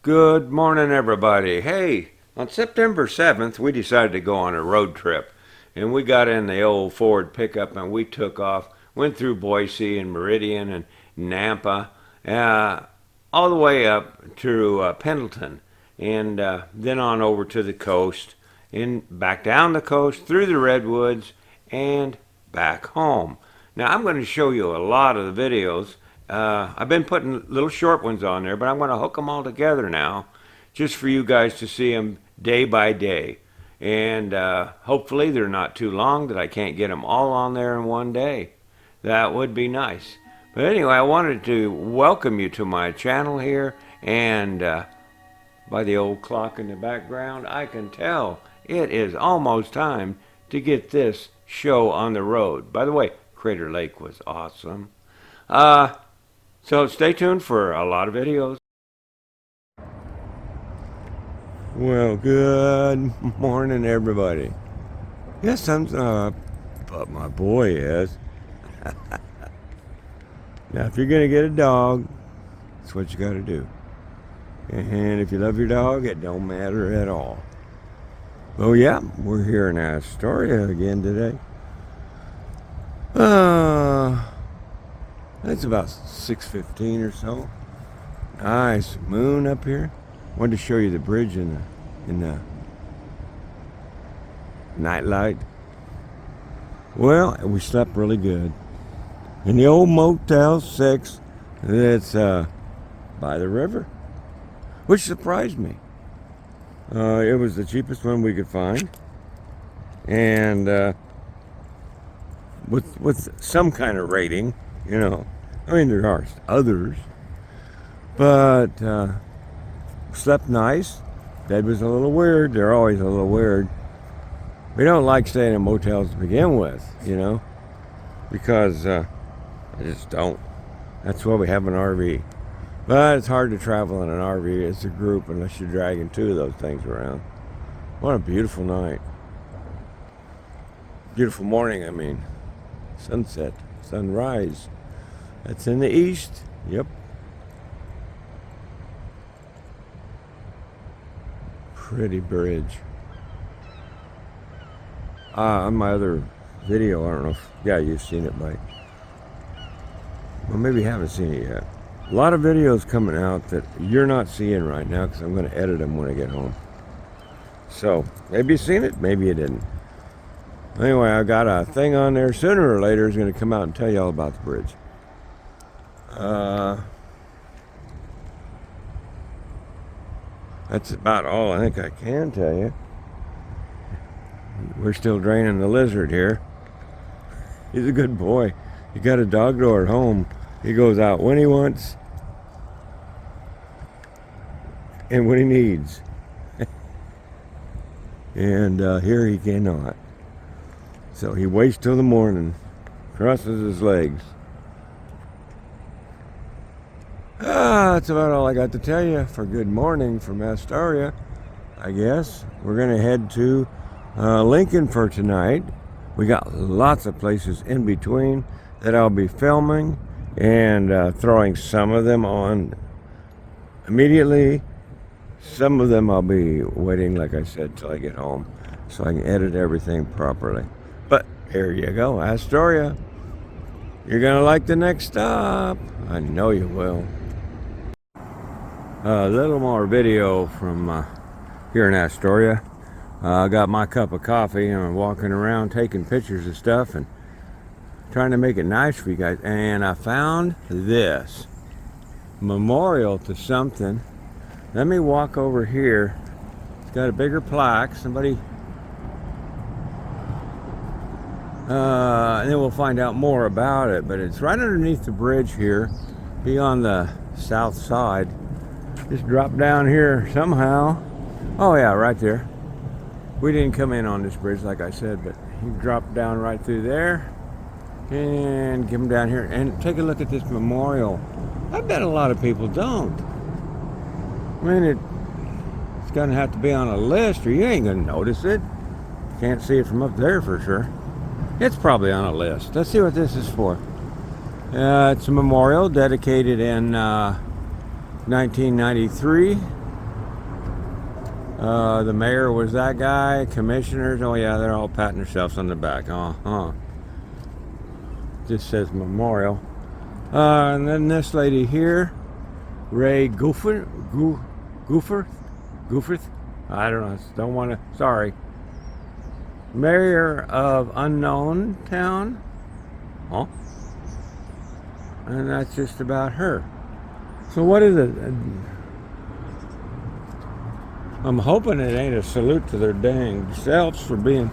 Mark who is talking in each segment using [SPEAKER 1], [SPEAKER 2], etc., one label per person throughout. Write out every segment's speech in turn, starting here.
[SPEAKER 1] Good morning, everybody. Hey, on September 7th, we decided to go on a road trip. And we got in the old Ford pickup and we took off, went through Boise and Meridian and Nampa, all the way up to Pendleton, and then on over to the coast, and back down the coast, through the redwoods, and back home. Now, I'm going to show you a lot of the videos. I've been putting little short ones on there, but I'm going to hook them all together now just for you guys to see them day by day. And hopefully they're not too long that I can't get them all on there in one day. That would be nice. But anyway, I wanted to welcome you to my channel here, and by the old clock in the background, I can tell it is almost time to get this show on the road. By the way, Crater Lake was awesome. So stay tuned for a lot of videos. Well, good morning, everybody. Yes, sun's up, but my boy is. Now, if you're going to get a dog, that's what you got to do. And if you love your dog, it don't matter at all. Oh, yeah, we're here in Astoria again today. It's about 6:15 or so. Nice moon up here. Wanted to show you the bridge in the night light. Well, we slept really good in the old Motel 6 that's by the river, which surprised me. It was the cheapest one we could find, and with some kind of rating, you know. I mean, there are others, but slept nice. Bed was a little weird. They're always a little weird. We don't like staying in motels to begin with, you know, because I just don't. That's why we have an RV. But it's hard to travel in an RV as a group unless you're dragging two of those things around. What a beautiful night. Beautiful morning, I mean. Sunset, sunrise. That's in the east. Yep. Pretty bridge. On my other video, I don't know if, yeah, you've seen it, but, well, maybe you haven't seen it yet. A lot of videos coming out that you're not seeing right now because I'm going to edit them when I get home. So, maybe you've seen it, maybe you didn't. Anyway, I got a thing on there. Sooner or later is going to come out and tell you all about the bridge. That's about all I think I can tell you. We're still draining the lizard here. He's a good boy. He got a dog door at home. He goes out when he wants and when he needs. And here he cannot. So he waits till the morning, crosses his legs. That's about all I got to tell you for good morning from Astoria, I guess. We're going to head to Lincoln for tonight. We got lots of places in between that I'll be filming and throwing some of them on immediately. Some of them I'll be waiting, like I said, till I get home so I can edit everything properly. But here you go, Astoria. You're going to like the next stop. I know you will. A little more video from here in Astoria. I got my cup of coffee and I'm walking around taking pictures of stuff and trying to make it nice for you guys. And I found this memorial to something. Let me walk over here. It's got a bigger plaque. Somebody... and then we'll find out more about it. But it's right underneath the bridge here. Be on the south side. Just drop down here somehow. Oh yeah, right there. We didn't come in on this bridge like I said, but you drop down right through there and come down here and take a look at this memorial. I bet a lot of people don't. I mean, it's gonna have to be on a list or you ain't gonna notice it. Can't see it from up there for sure. It's probably on a list. Let's see what this is for. It's a memorial dedicated in 1993 The mayor was that guy. Commissioners, oh yeah, they're all patting themselves on the back. Just says memorial. And then this lady here, Ray Goofer. I don't know. Don't want to. Sorry. Mayor of unknown town. Huh? And that's just about her. So what is it? I'm hoping it ain't a salute to their dang selves for being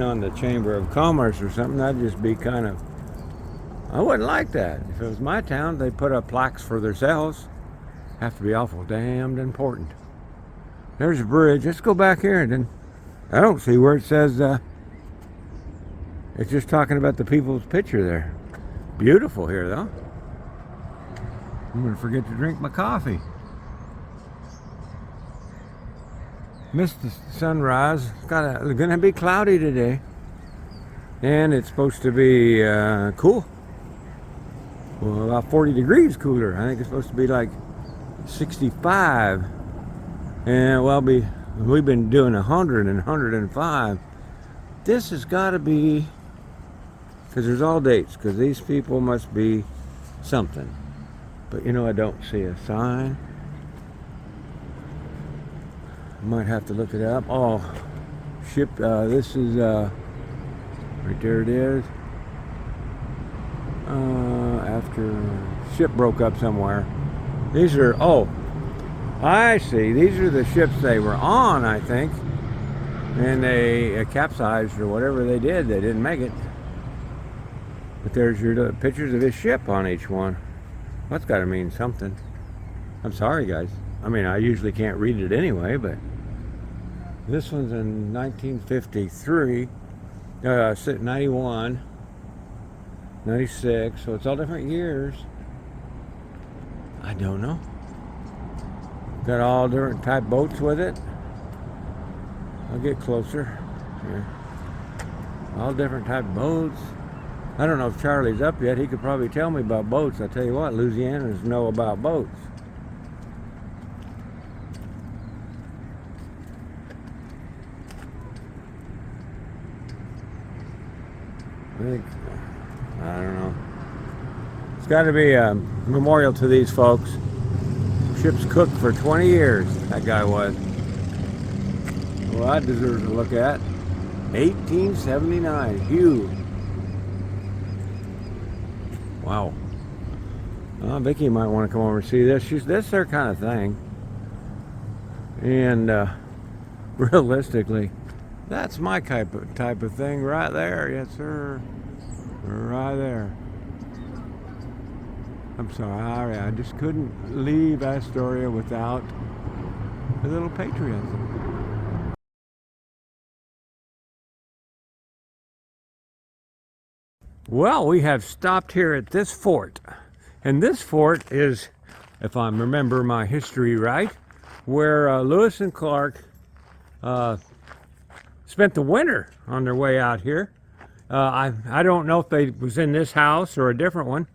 [SPEAKER 1] on the Chamber of Commerce or something. That'd just be kind of. I wouldn't like that. If it was my town, they'd put up plaques for themselves. Have to be awful damned important. There's a bridge. Let's go back here and then. I don't see where it says. It's just talking about the people's picture there. Beautiful here, though. I'm gonna forget to drink my coffee. Missed the sunrise. It's gonna be cloudy today, and it's supposed to be cool. Well, about 40 degrees cooler. I think it's supposed to be like 65. And well, we've been doing 100 and 105. This has got to be, because there's all dates, because these people must be something. But you know, I don't see a sign. I might have to look it up. Oh, ship, this is, right there it is. After ship broke up somewhere. These are, oh, I see. These are the ships they were on, I think. And they capsized or whatever they did. They didn't make it. But there's your pictures of his ship on each one. That's got to mean something. I'm sorry, guys. I mean, I usually can't read it anyway, but this one's in 1953, 91, 96, so it's all different years. I don't know. Got all different type boats with it. I'll get closer here. All different type boats. I don't know if Charlie's up yet. He could probably tell me about boats. I tell you what, Louisianans know about boats. I don't know. It's got to be a memorial to these folks. Ship's cooked for 20 years, that guy was. Well, that deserves a look at. 1879, huge. Wow. Vicky might want to come over and see this. This their kind of thing. And realistically, that's my type of thing right there. Yes, sir. Right there. I'm sorry, I just couldn't leave Astoria without a little patriotism. Well, we have stopped here at this fort. And this fort is, if I remember my history right, where Lewis and Clark spent the winter on their way out here. I don't know if they was in this house or a different one.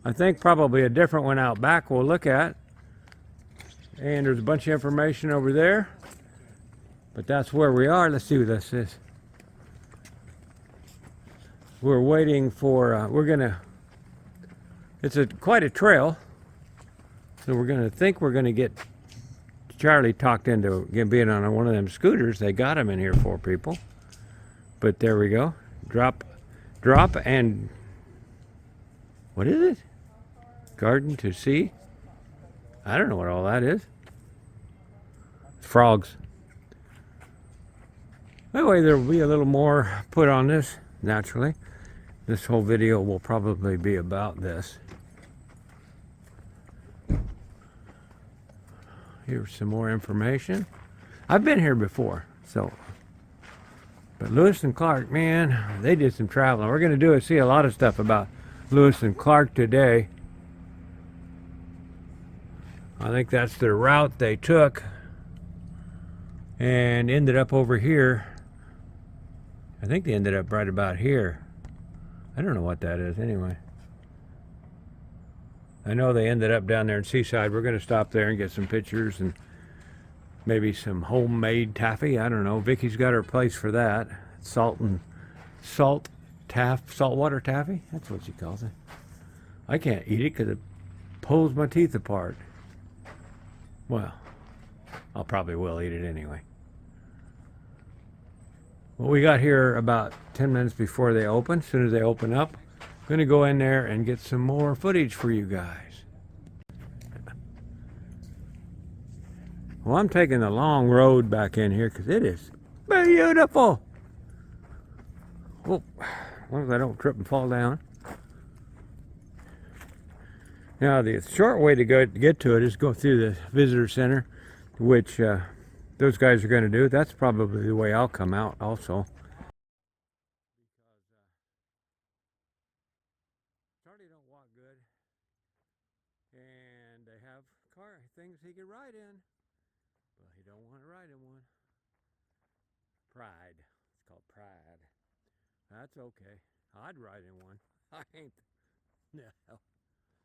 [SPEAKER 1] I think probably a different one out back we'll look at. And there's a bunch of information over there. But that's where we are. Let's see what this is. We're waiting for, it's quite a trail. So we're going to get Charlie talked into being on one of them scooters. They got him in here for people. But there we go. Drop, and what is it? Garden to sea? I don't know what all that is. Frogs. Anyway, there will be a little more put on this, naturally. This whole video will probably be about this. Here's some more information. I've been here before, so. But Lewis and Clark, man, they did some traveling. We're going to see a lot of stuff about Lewis and Clark today. I think that's the route they took and ended up over here. I think they ended up right about here. I don't know what that is anyway. I know they ended up down there in Seaside. We're going to stop there and get some pictures and Maybe some homemade taffy. I don't know. Vicky's got her place for that. Saltwater taffy. That's what she calls it. I can't eat it because it pulls my teeth apart. Well, I'll probably will eat it anyway. Well, we got here about 10 minutes before they open. As soon as they open up, I'm going to go in there and get some more footage for you guys. Well, I'm taking the long road back in here because it is beautiful. Oh, as long as I don't trip and fall down. Now, the short way to get to it is go through the visitor center, which those guys are going to do. That's probably the way I'll come out also. Charlie don't walk good, and they have car things he can ride in. Well, he don't want to ride in one. Pride. It's called pride. That's okay. I'd ride in one. I ain't. No.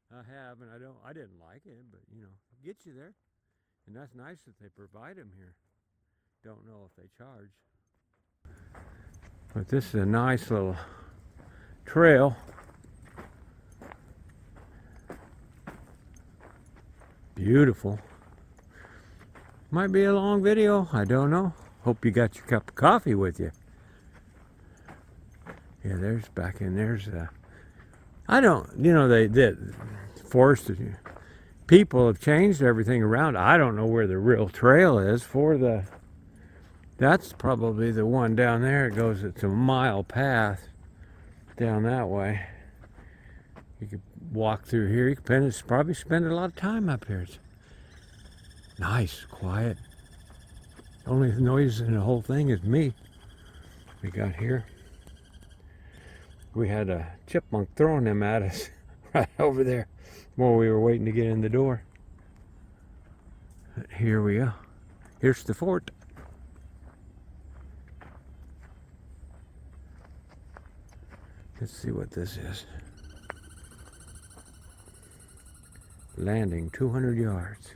[SPEAKER 1] I have, and I didn't like it, but you know, it gets you there. And that's nice that they provide them here. Don't know if they charge. But this is a nice little trail. Beautiful. Might be a long video, I don't know. Hope you got your cup of coffee with you. Yeah, there's back in there's I don't, you know, they forced people have changed everything around. I don't know where the real trail is for the, that's probably the one down there. It goes, it's a mile path down that way. You could walk through here. You could probably spend a lot of time up here. It's nice, quiet. The only noise in the whole thing is me. We got here. We had a chipmunk throwing them at us right over there while we were waiting to get in the door. But here we go. Here's the fort. Let's see what this is. Landing 200 yards.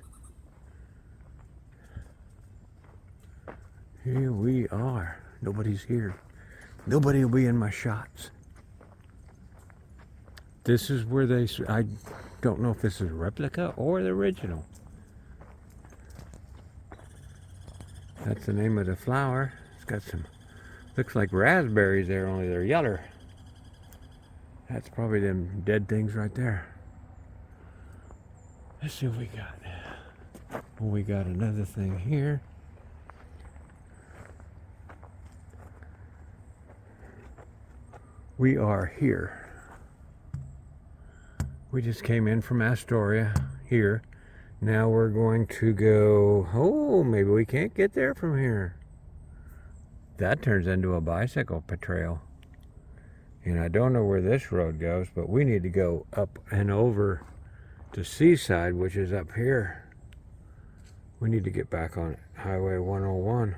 [SPEAKER 1] Here we are. Nobody's here. Nobody will be in my shots. This is where I don't know if this is a replica or the original. That's the name of the flower. It's got some, looks like raspberries there, only they're yellow. That's probably them dead things right there. Let's see what we got. Well, we got another thing here. We are here. We just came in from Astoria here. Now we're going to go, oh, maybe we can't get there from here. That turns into a bicycle trail. And I don't know where this road goes, but we need to go up and over to Seaside, which is up here. We need to get back on Highway 101.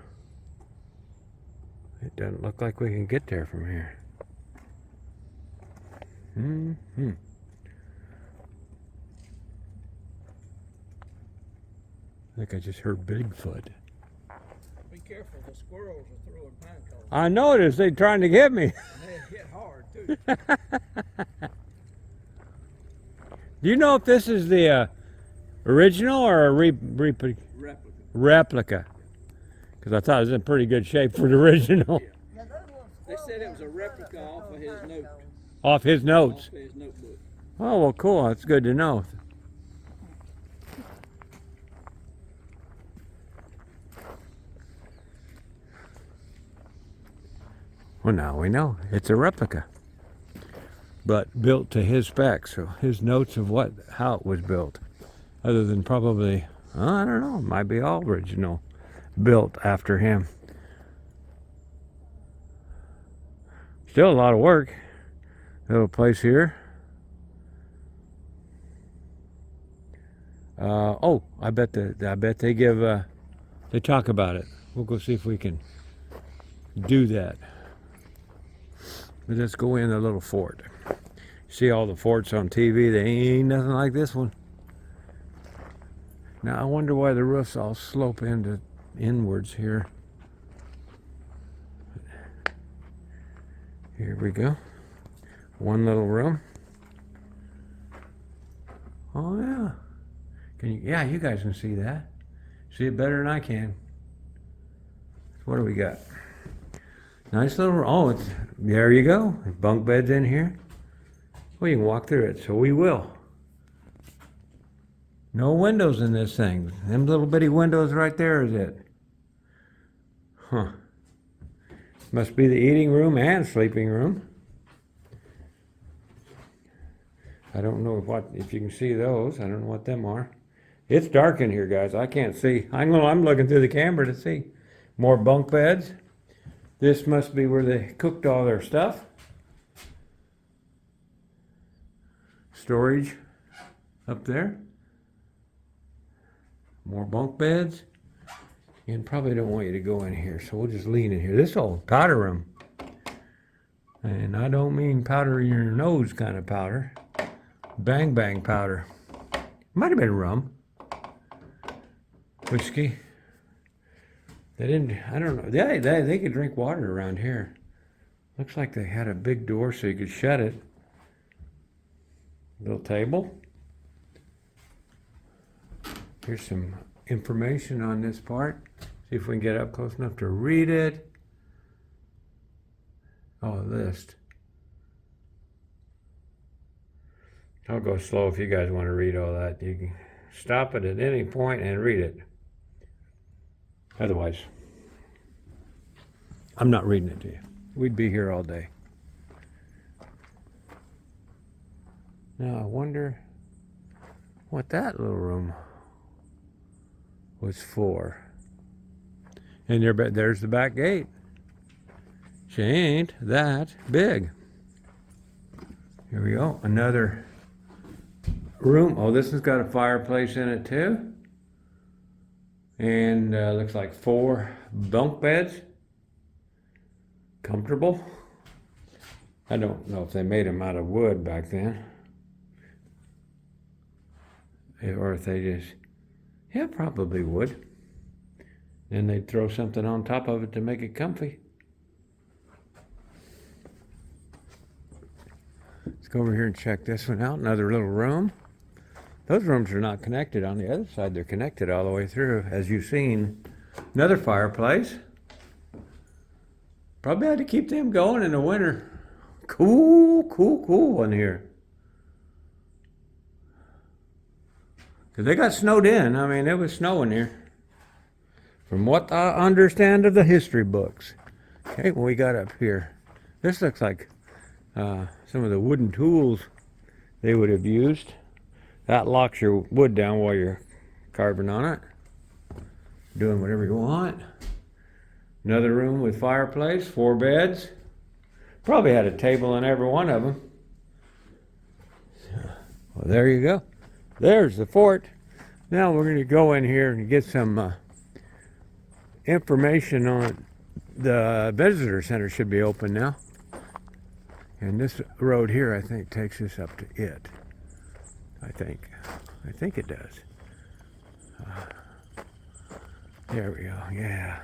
[SPEAKER 1] It doesn't look like we can get there from here. I think I just heard Bigfoot.
[SPEAKER 2] Be careful, the squirrels are throwing pine cones.
[SPEAKER 1] I noticed they trying to get me.
[SPEAKER 2] They hit hard too.
[SPEAKER 1] Do you know if this is the original or a replica? Because I thought it was in pretty good shape for the original.
[SPEAKER 2] Yeah. They said it was a replica off of his note.
[SPEAKER 1] Off his notes?
[SPEAKER 2] Off his notebook.
[SPEAKER 1] Oh, well, cool. That's good to know. Well, now we know it's a replica, but built to his specs. So his notes of how it was built, other than probably, I don't know, it might be all original, built after him. Still a lot of work. Little place here. Oh, I bet they give. They talk about it. We'll go see if we can do that. But let's go in the little fort. See all the forts on TV, they ain't nothing like this one. Now I wonder why the roofs all slope into inwards here. Here we go. One little room. Oh yeah. Can you? Yeah, you guys can see that. See it better than I can. What do we got? Nice little. Oh, it's there. You go. Bunk beds in here. Well, you can walk through it, so we will. No windows in this thing. Them little bitty windows right there is it. Huh. Must be the eating room and sleeping room. I don't know if you can see those. I don't know what them are. It's dark in here, guys. I can't see. I'm looking through the camera to see. More bunk beds. This must be where they cooked all their stuff. Storage up there. More bunk beds. And probably don't want you to go in here, so we'll just lean in here. This old powder room. And I don't mean powder in your nose kind of powder. Bang bang powder. Might have been rum. Whiskey. They didn't, I don't know. They could drink water around here. Looks like they had a big door so you could shut it. Little table. Here's some information on this part. See if we can get up close enough to read it. Oh, list. I'll go slow if you guys want to read all that. You can stop it at any point and read it. Otherwise, I'm not reading it to you. We'd be here all day. Now, I wonder what that little room was for. And there's the back gate. She ain't that big. Here we go. Another room. Oh, this has got a fireplace in it too. And looks like 4 bunk beds. Comfortable. I don't know if they made them out of wood back then. Or if they just, yeah, probably would. Then they'd throw something on top of it to make it comfy. Let's go over here and check this one out. Another little room. Those rooms are not connected on the other side. They're connected all the way through, as you've seen. Another fireplace. Probably had to keep them going in the winter. Cool in here. Because they got snowed in. I mean, it was snowing here. From what I understand of the history books. Okay, what we got up here? This looks like some of the wooden tools they would have used. That locks your wood down while you're carving on it. Doing whatever you want. Another room with fireplace, 4 beds. Probably had a table in every one of them. Well, there you go. There's the fort. Now we're going to go in here and get some information on the visitor center. Should be open now. And this road here, I think, takes us up to it. I think it does. There we go. Yeah.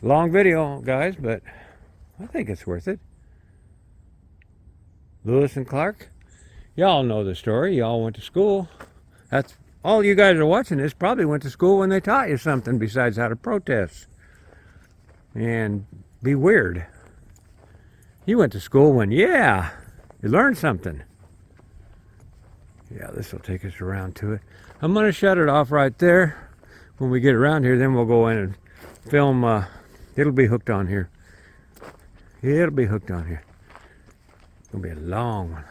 [SPEAKER 1] Long video, guys, but I think it's worth it. Lewis and Clark. Y'all know the story. Y'all went to school. That's all you guys are watching this probably went to school when they taught you something besides how to protest and be weird. You went to school when, yeah, you learned something. Yeah, this will take us around to it. I'm going to shut it off right there. When we get around here, then we'll go in and film. It'll be hooked on here. It'll be hooked on here. It'll be a long one.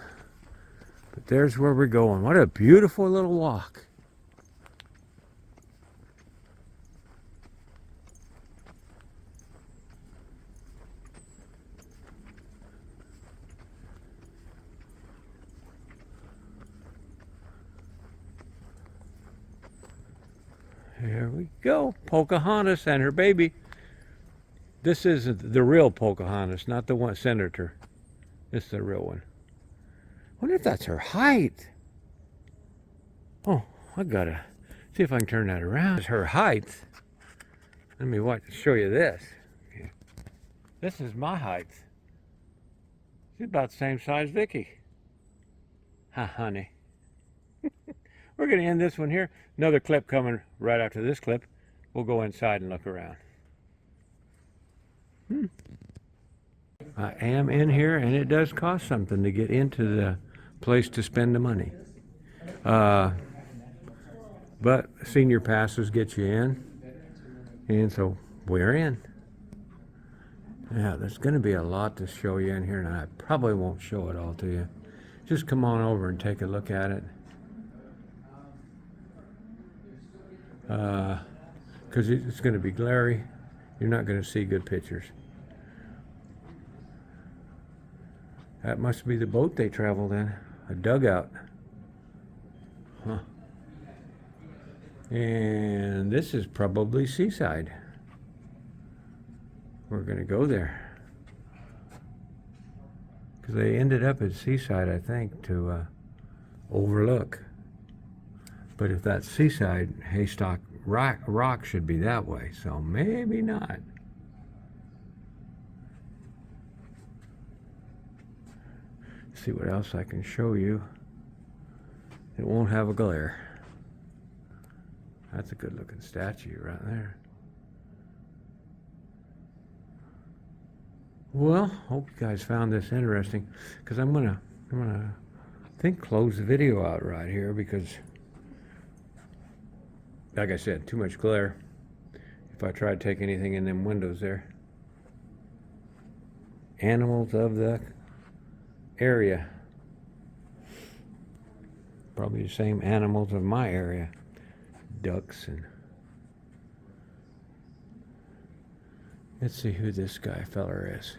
[SPEAKER 1] But there's where we're going. What a beautiful little walk. Here we go. Pocahontas and her baby. This is the real Pocahontas, not the one senator. This is the real one. I wonder if that's her height. Oh, I gotta see if I can turn that around. It's her height. Let me show you this. This is my height. She's about the same size Vicky. Huh, honey. We're going to end this one here. Another clip coming right after this clip. We'll go inside and look around. I am in here, and it does cost something to get into the place to spend the money. But senior passes get you in, and so we're in. Yeah, there's going to be a lot to show you in here, and I probably won't show it all to you. Just come on over and take a look at it. Because it's going to be glary. You're not going to see good pictures. That must be the boat they traveled in, a dugout. Huh. And this is probably Seaside. We're going to go there. Because they ended up at Seaside, I think, to overlook. But if that's Seaside, Haystock Rock should be that way, so maybe not. See what else I can show you. It won't have a glare. That's a good looking statue right there. Well, hope you guys found this interesting, because I'm gonna close the video out right here, because like I said, too much glare if I try to take anything in them windows there. Animals of the area. Probably the same animals of my area. Ducks and... Let's see who this guy feller is.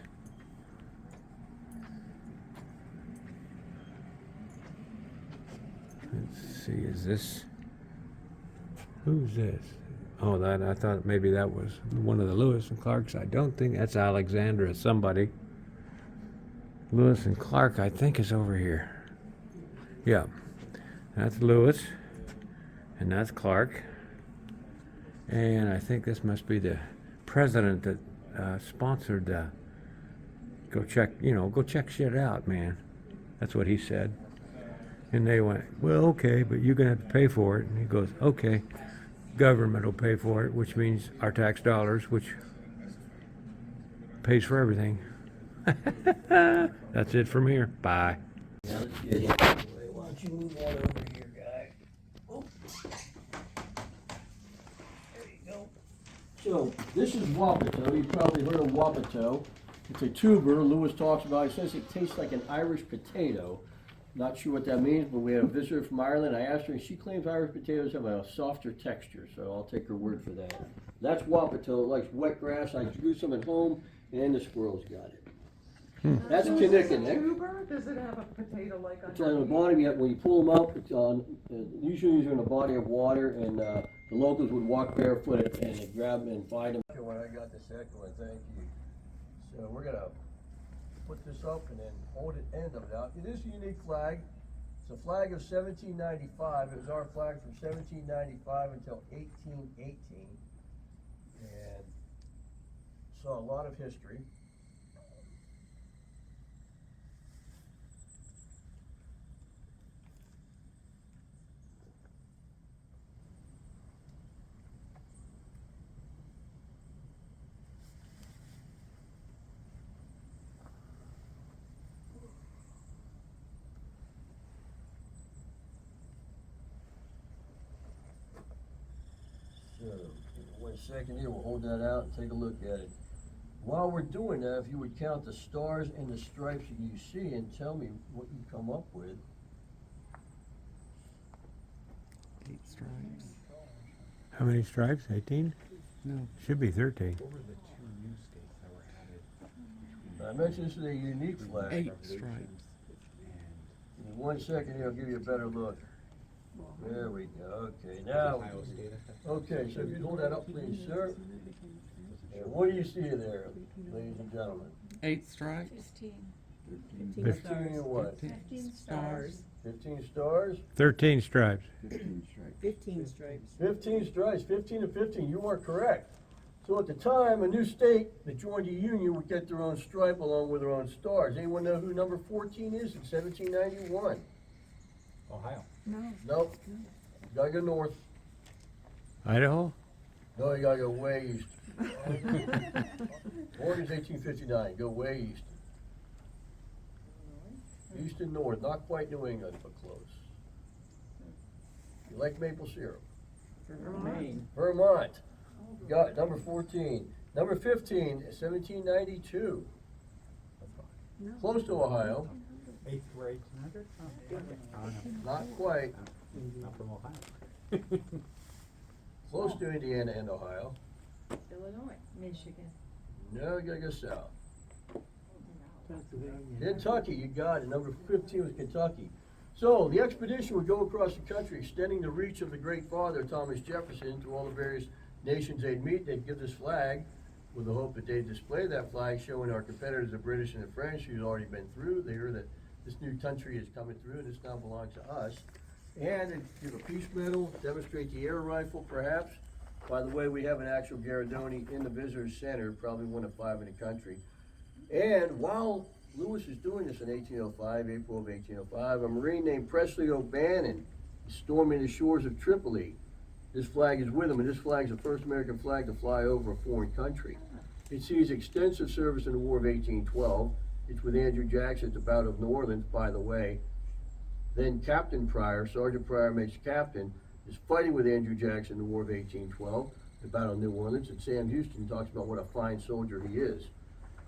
[SPEAKER 1] Let's see, is this... Who's this? Oh, that I thought maybe that was one of the Lewis and Clarks. I don't think that's Alexandra somebody. Lewis and Clark, I think, is over here. Yeah, that's Lewis, and that's Clark. And I think this must be the president that sponsored the go check shit out, man. That's what he said. And they went, well, okay, but you're going to have to pay for it. And he goes, okay, government will pay for it, which means our tax dollars, which pays for everything. That's it from here. Bye.
[SPEAKER 2] Now let's get it. Why don't you move on over here, guy? Oh. There you go. So this is Wapato. You've probably heard of Wapato. It's a tuber. Lewis talks about. He says it tastes like an Irish potato. Not sure what that means, but we had a visitor from Ireland. I asked her, and she claims Irish potatoes have a softer texture, so I'll take her word for that. That's Wapato. It likes wet grass. I grew some at home, and the squirrels got it. That's
[SPEAKER 3] So
[SPEAKER 2] Kinnikin,
[SPEAKER 3] is it a tuber? Does it have a potato-like
[SPEAKER 2] It's on the bottom. When you pull them up, it's on. Usually, these are in a body of water, and the locals would walk barefoot and they'd grab them and find them. When I got the second one, thank you. So we're gonna put this up and then hold it end of it out. It is a unique flag. It's a flag of 1795. It was our flag from 1795 until 1818, and saw a lot of history. So, 1 second here, we'll hold that out and take a look at it. While we're doing that, if you would count the stars and the stripes that you see and tell me what you come up with.
[SPEAKER 4] 8 stripes.
[SPEAKER 1] How many stripes? 18?
[SPEAKER 4] No.
[SPEAKER 1] Should be 13.
[SPEAKER 4] What were the 2 new states that were added?
[SPEAKER 2] I mentioned this is a unique flag.
[SPEAKER 4] 8 stripes.
[SPEAKER 2] In 1 second here, I'll give you a better look. There we go. Okay, now.
[SPEAKER 4] Ohio State.
[SPEAKER 2] Okay, so if you hold that up, please, sir. And what do you see there, ladies and gentlemen?
[SPEAKER 4] 8 stripes.
[SPEAKER 5] 15
[SPEAKER 2] 15 what?
[SPEAKER 5] 15 stars.
[SPEAKER 2] 15 stars?
[SPEAKER 1] 13 stripes.
[SPEAKER 5] 15 stripes.
[SPEAKER 2] 15 stripes, 15 to 15. You are correct. So at the time, a new state that joined the Union would get their own stripe along with their own stars. Anyone know who number 14 is in 1791?
[SPEAKER 4] Ohio.
[SPEAKER 5] No.
[SPEAKER 2] Nope. You gotta go north.
[SPEAKER 1] Idaho?
[SPEAKER 2] No, you gotta go way east. Oregon's 1859. Go way east. East and north, not quite New England, but close. You like maple syrup?
[SPEAKER 5] Maine.
[SPEAKER 2] Vermont. You got it, number 14. Number 15, 1792.
[SPEAKER 5] No.
[SPEAKER 2] Close to Ohio,
[SPEAKER 4] 8th or 1800?
[SPEAKER 2] not quite.
[SPEAKER 4] Not from Ohio.
[SPEAKER 2] Close to Indiana and Ohio.
[SPEAKER 5] Illinois. Michigan.
[SPEAKER 2] No, you gotta go south. Kentucky, you got it. Number 15 was Kentucky. So the expedition would go across the country, extending the reach of the great father, Thomas Jefferson, to all the various nations they'd meet. They'd give this flag with the hope that they'd display that flag, showing our competitors, the British and the French, who'd already been through. They hear that this new country is coming through, and this now belongs to us. And they'd give a peace medal, demonstrate the air rifle, perhaps. By the way, we have an actual Garadoni in the Visitors Center, probably one of 5 in the country. And while Lewis is doing this in 1805, April of 1805, a Marine named Presley O'Bannon is storming the shores of Tripoli. This flag is with him, and this flag is the first American flag to fly over a foreign country. It sees extensive service in the War of 1812. It's with Andrew Jackson at the Battle of New Orleans, by the way. Then Captain Pryor, Sergeant Pryor makes captain, is fighting with Andrew Jackson in the War of 1812, the Battle of New Orleans, and Sam Houston talks about what a fine soldier he is.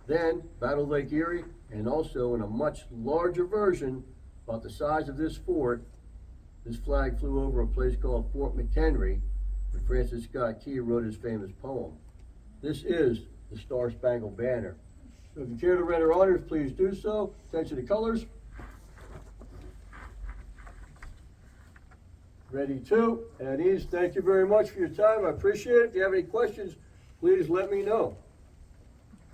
[SPEAKER 2] Then, Battle of Lake Erie, and also in a much larger version, about the size of this fort, this flag flew over a place called Fort McHenry, where Francis Scott Key wrote his famous poem. This is the Star Spangled Banner. So if you care to render honors, please do so. Attention to colors. Ready to, and ease. Thank you very much for your time. I appreciate it. If you have any questions, please let me know.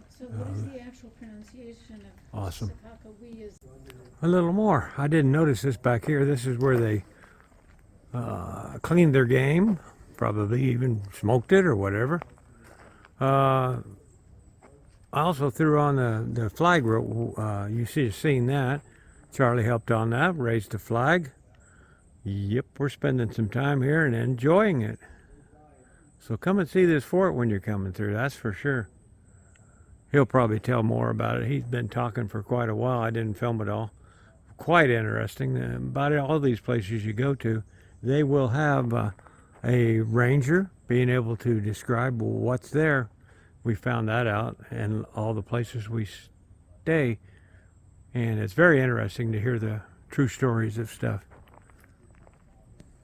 [SPEAKER 5] So what is the actual pronunciation of
[SPEAKER 1] Awesome.
[SPEAKER 5] Sakakawea? Is
[SPEAKER 1] A little more. I didn't notice this back here. This is where they cleaned their game, probably even smoked it or whatever. I also threw on the flag rope. You should have seen that. Charlie helped on that, raised the flag. Yep, we're spending some time here and enjoying it. So come and see this fort when you're coming through, that's for sure. He'll probably tell more about it. He's been talking for quite a while. I didn't film it all. Quite interesting. About all these places you go to, they will have a ranger being able to describe what's there. We found that out, and all the places we stay. And it's very interesting to hear the true stories of stuff.